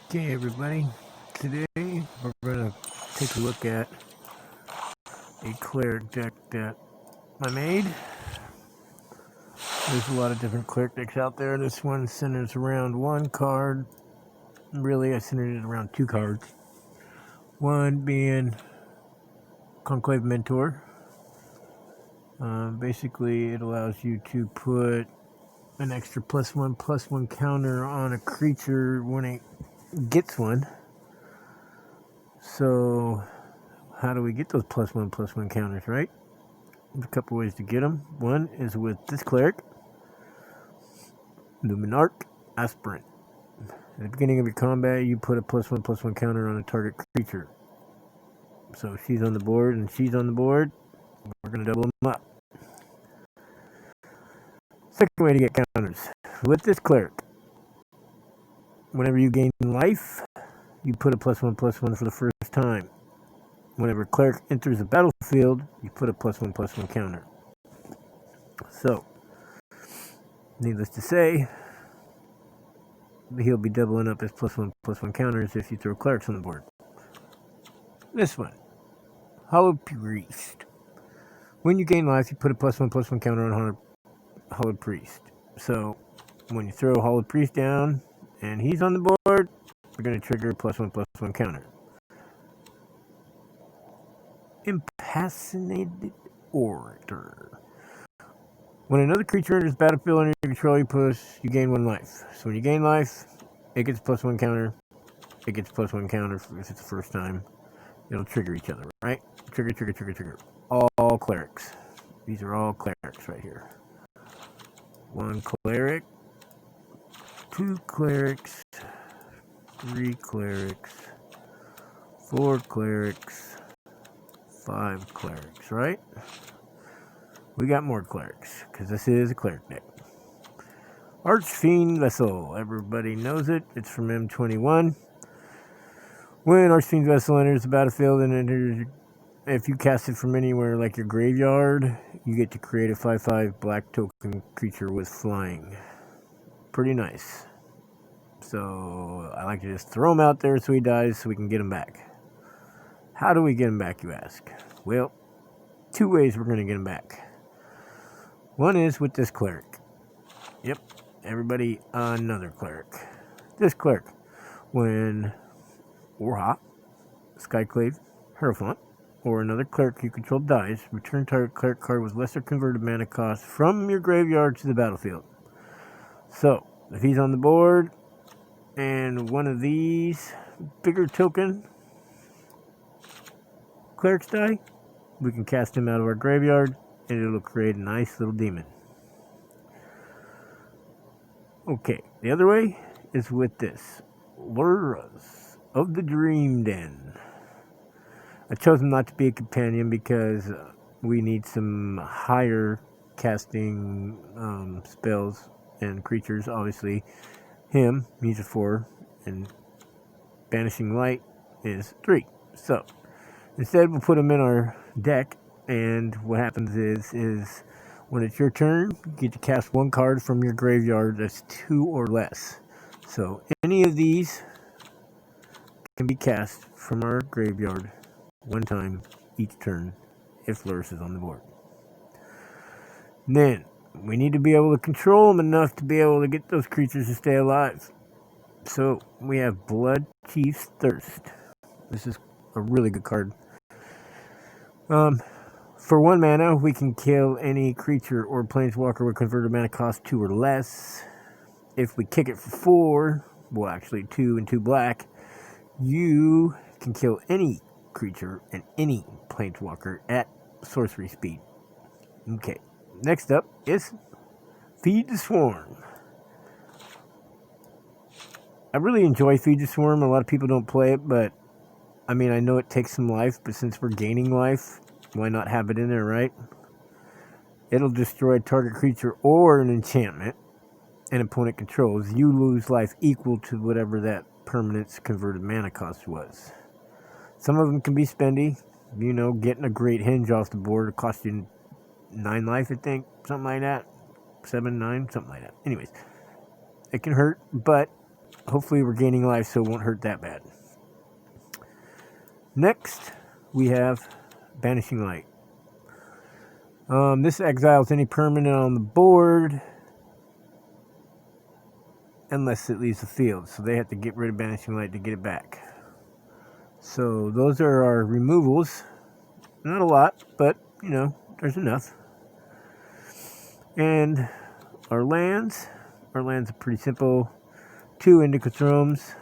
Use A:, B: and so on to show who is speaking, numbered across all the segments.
A: Okay, everybody. Today we're going to take a look at a cleric deck that I made. There's a lot of different cleric decks out there. This one centers around one card. Really, I centered it around two cards. One being Conclave Mentor. Basically, it allows you to put an extra +1/+1 counter on a creature when it gets one. So, how do we get those +1/+1 counters, right? There's a couple ways to get them. One is with this cleric, Luminarch Aspirant. At the beginning of your combat, you put a +1/+1 counter on a target creature. So she's on the board and she's on the board. We're going to double them up. Second way to get counters. With this cleric, whenever you gain life, you put a +1/+1 for the first time. Whenever a cleric enters the battlefield, you put a +1/+1 counter. So, needless to say, he'll be doubling up his +1/+1 counters if you throw clerics on the board. This one, Hallowed Priest. When you gain life, you put a +1/+1 counter on Hallowed Priest. So, when you throw Hallowed Priest down and he's on the board, we're going to trigger a +1/+1 counter. Impassionated Orator. When another creature enters the battlefield under your control, you gain 1 life. So when you gain life, it gets a +1 counter. It gets a +1 counter if it's the first time. It'll trigger each other, right? Trigger. All clerics. These are all clerics right here. 1 cleric, 2 clerics, 3 clerics, 4 clerics, 5 clerics, right? We got more clerics, because this is a cleric deck. Archfiend Vessel. Everybody knows it. It's from M21. When Archfiend Vessel enters the battlefield and if you cast it from anywhere like your graveyard, you get to create a 5/5 black token creature with flying. Pretty nice. So I like to just throw him out there so he dies so we can get him back. How do we get him back, you ask? Well, 2 ways we're going to get him back. One is with this cleric. Yep, everybody, another cleric. This cleric, when Orha, Skyclave, Hierophant, or another cleric you control dies, return target cleric card with lesser converted mana cost from your graveyard to the battlefield. So, if he's on the board, and one of these bigger token clerics die, we can cast him out of our graveyard, and it'll create a nice little demon. Okay, the other way is with this. Luras of the Dream Den. I chose him not to be a companion because we need some higher casting spells and creatures. Obviously, he's a 4, and Banishing Light is 3. So, instead we'll put him in our deck, and what happens is when it's your turn, you get to cast 1 card from your graveyard that's 2 or less. So, any of these can be cast from our graveyard 1 time each turn if Lurrus is on the board. Then, we need to be able to control them enough to be able to get those creatures to stay alive. So, we have Blood Chief's Thirst. This is a really good card. For 1 mana, we can kill any creature or planeswalker with converted mana cost 2 or less. If we kick it for 4, well, actually 2 and 2 black, you can kill any creature and any planeswalker at sorcery speed. Okay, next up is Feed the Swarm. I really enjoy Feed the Swarm. A lot of people don't play it, but I mean, I know it takes some life, but since we're gaining life, why not have it in there, right? It'll destroy a target creature or an enchantment an opponent controls. You lose life equal to whatever that permanent's converted mana cost was. Some of them can be spendy. You know, getting a Great Henge off the board will cost you 9 life, I think. Something like that. 7, 9, something like that. Anyways, it can hurt, but hopefully we're gaining life so it won't hurt that bad. Next, we have Banishing Light. This exiles any permanent on the board unless it leaves the field. So they have to get rid of Banishing Light to get it back. So those are our removals. Not a lot, but, you know, there's enough. And our lands are pretty simple. 2 Indicathromes.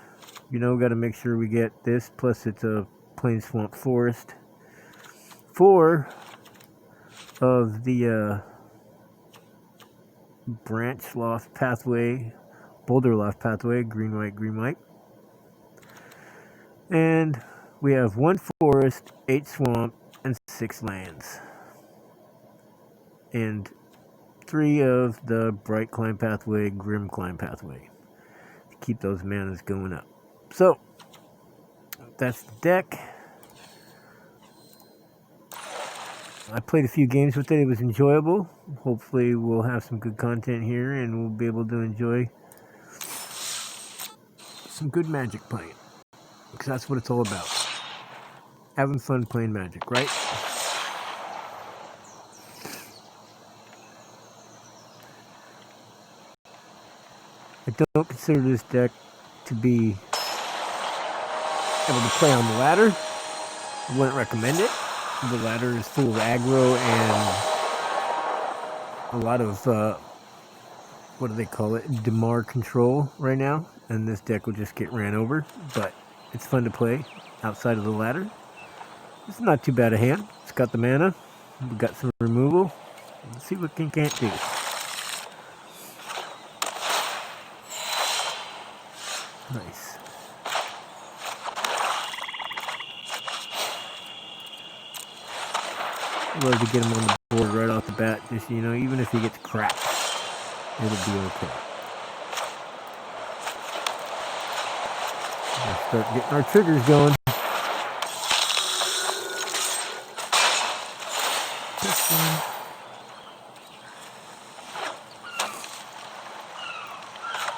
A: You know, got to make sure we get this. Plus it's a Plain Swamp Forest. 4 of the Branch Loft Pathway, Boulder Loft Pathway, green, white. And we have 1 forest, 8 swamp, and 6 lands. And 3 of the Bright Climb Pathway, Grim Climb Pathway. To keep those manas going up. So, that's the deck. I played a few games with it. It was enjoyable. Hopefully we'll have some good content here and we'll be able to enjoy some good Magic playing. Because that's what it's all about. Having fun playing Magic, right? I don't consider this deck to be able to play on the ladder. I wouldn't recommend it. The ladder is full of aggro and a lot of, what do they call it? Damar control right now. And this deck will just get ran over. But it's fun to play outside of the ladder. It's not too bad a hand. It's got the mana. We've got some removal. Let's see what it can't do. Nice. Love to get him on the board right off the bat. Just, you know, even if he gets cracked, it'll be okay. We'll start getting our triggers going. This one.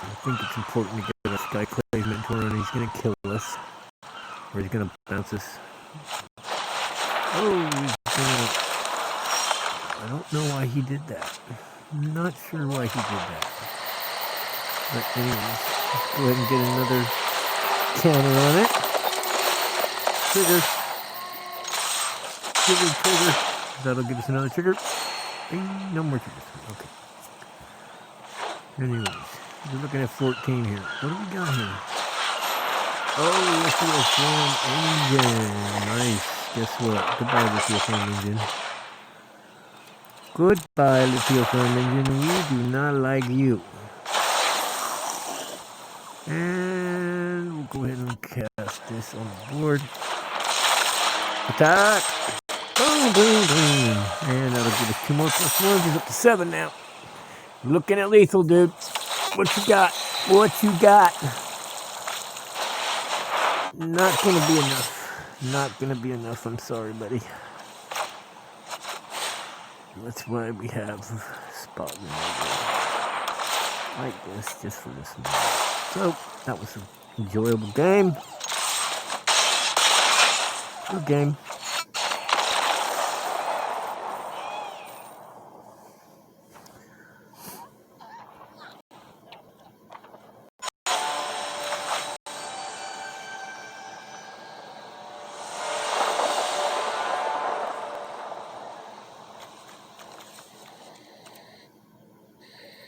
A: I think it's important to get a Skyclave Mentor on. He's going to kill us. Or he's going to bounce us. Oh, he's going to... I don't know why he did that. I'm not sure why he did that. But anyways, let's go ahead and get another counter on it. Trigger. Trigger. That'll give us another trigger. Bing, no more triggers. Okay. Anyways, we're looking at 14 here. What do we got here? Oh, Lithium Flame Engine. Nice. Guess what? Goodbye, Lithium Flame Engine. Goodbye, Lithium Flame Engine. We do not like you. And we'll go ahead and cast this on the board. Attack! Boom, boom, boom. And that'll give us 2 more +1. He's up to 7 now. Looking at lethal, dude. What you got? What you got? Not gonna be enough. Not gonna be enough. I'm sorry, buddy. That's why we have spot removal like this, just for this one. So that was an enjoyable game. Good game.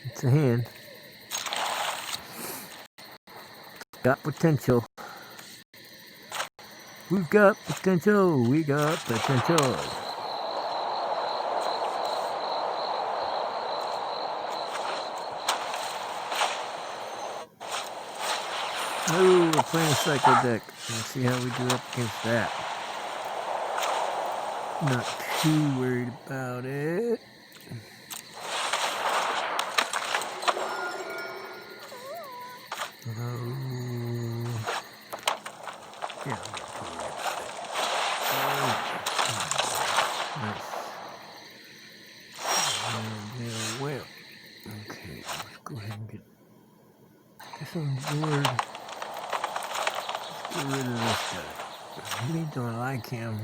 A: It's a hand. Got potential. We've got potential. We got potential. Oh, we're playing a Psycho deck. Let's see how we do up against that. Not too worried about it. Yeah. Nice. Well. Okay, let's go ahead and get this on board. Get rid of this guy. I really don't like him.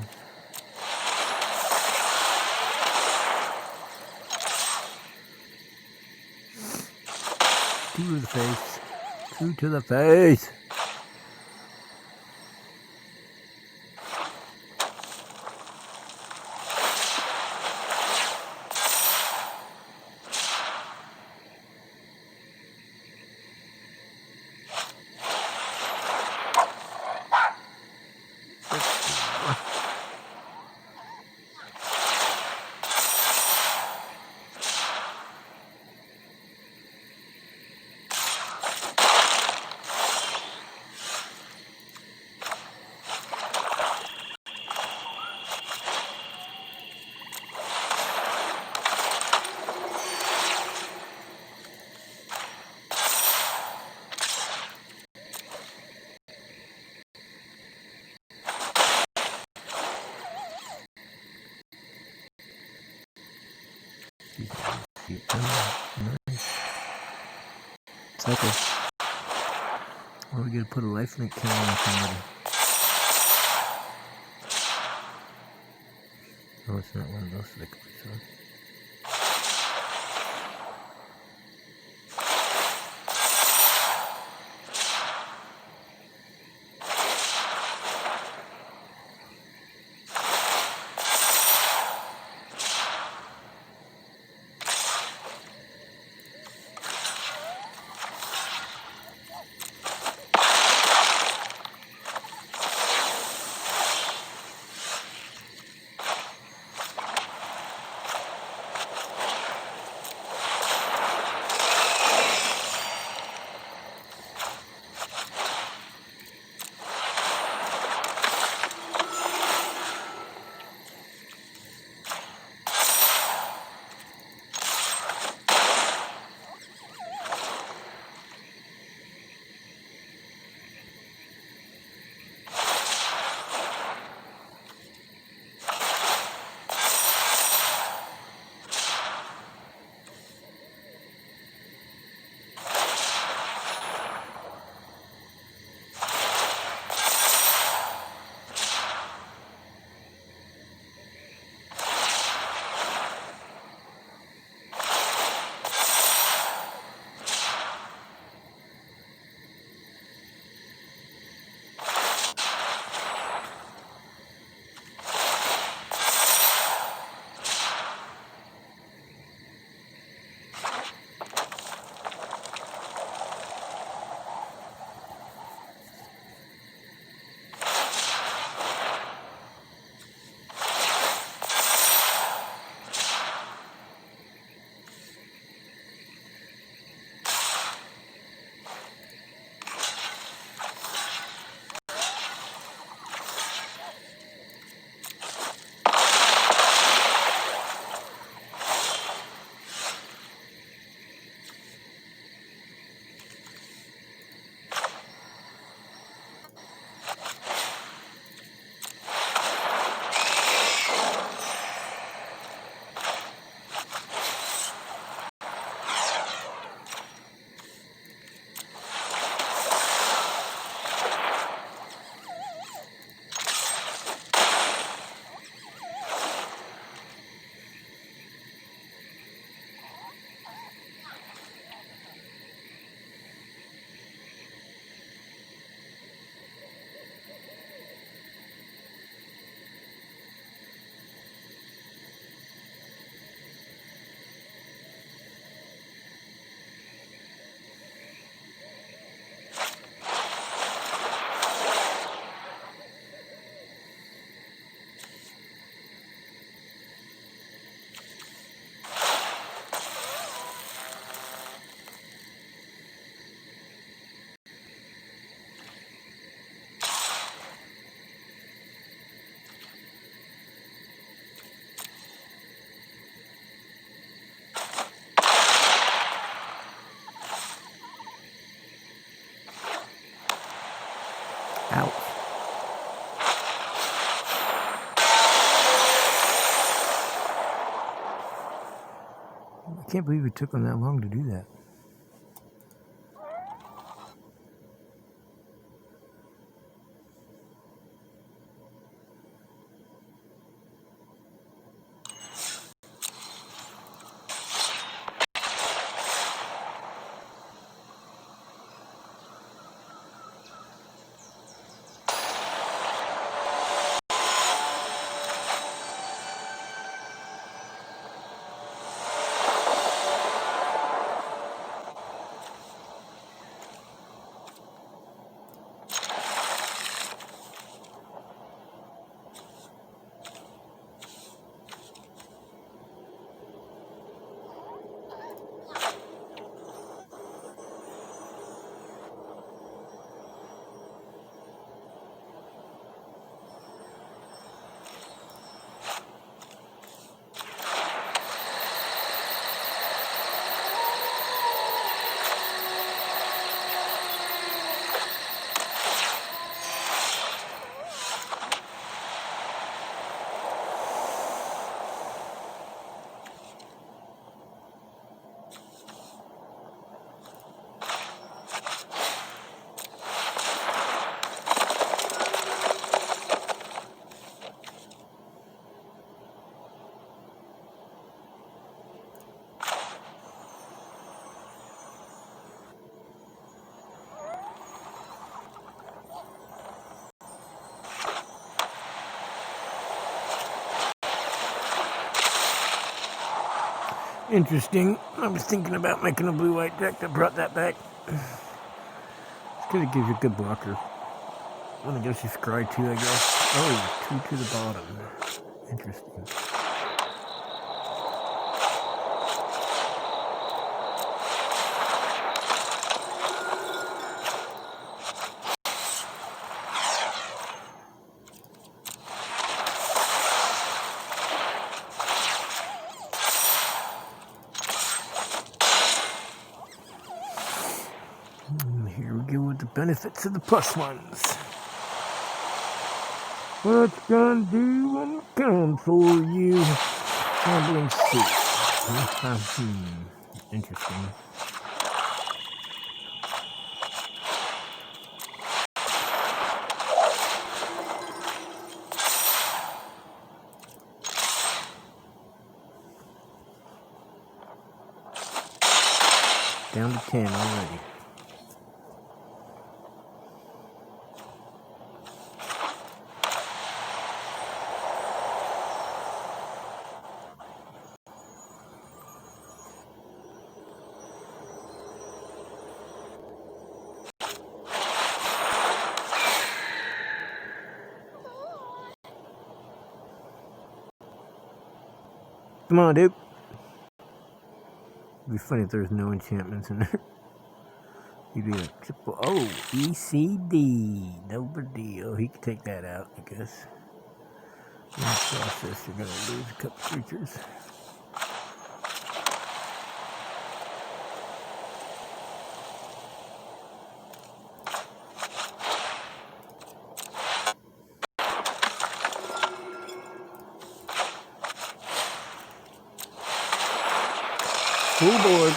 A: Two to the face. Two to the face. Nice. Cycle. Or we gotta put a lifelink counter on somebody. Oh, it's not one of those that clicks on. Ouch. I can't believe it took them that long to do that. interesting. I was thinking about making a blue-white deck that brought that back. Because it gives you a good blocker. Well, I guess you scry 2, I guess. Oh, 2 to the bottom. Interesting. Here we go with the benefits of the plus ones. What's gonna do when it comes for you? Gambling suit. Interesting. Down to 10 already. Come on, dude. It'd be funny if there's no enchantments in there. You'd be like, triple. Oh, ECD. Nobody. Oh, he can take that out, I guess. In the process, you're going to lose a couple creatures. Full board.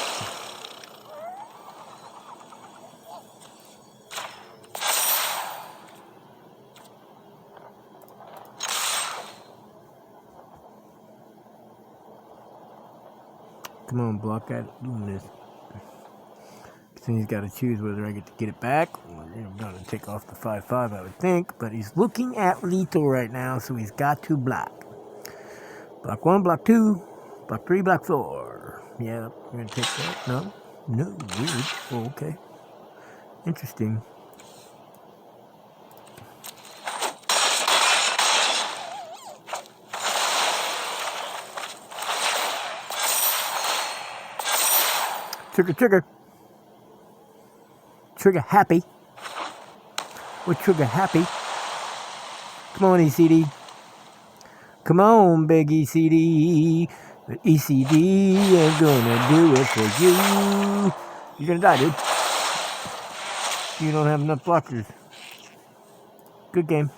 A: Come on, block that. Doing this. Then he's got to choose whether I get to get it back or I'm going to take off the 5/5, I would think. But he's looking at lethal right now, so he's got to block. Block 1, block 2, block 3, block 4. Yeah, I'm going to take that. No, weird. Oh, okay. Interesting. Trigger. Trigger happy. We're trigger happy. Come on, ECD. Come on, big ECD. The ECD ain't gonna do it for you. You're gonna die, dude. You don't have enough blockers. Good game.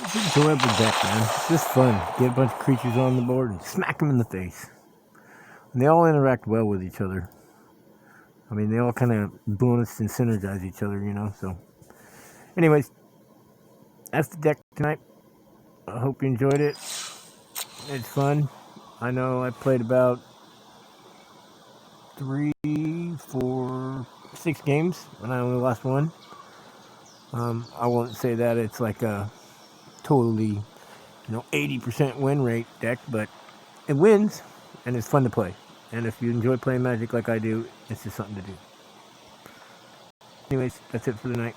A: It's an enjoyable deck, man. It's just fun. Get a bunch of creatures on the board and smack them in the face. And they all interact well with each other. I mean, they all kind of bonus and synergize each other, you know, so. Anyways, that's the deck tonight. I hope you enjoyed it. It's fun. I know I played about 3, 4, 6 games, and I only lost 1. I won't say that it's like a totally, 80% win rate deck, but it wins, and it's fun to play. And if you enjoy playing Magic like I do, it's just something to do. Anyways, that's it for the night.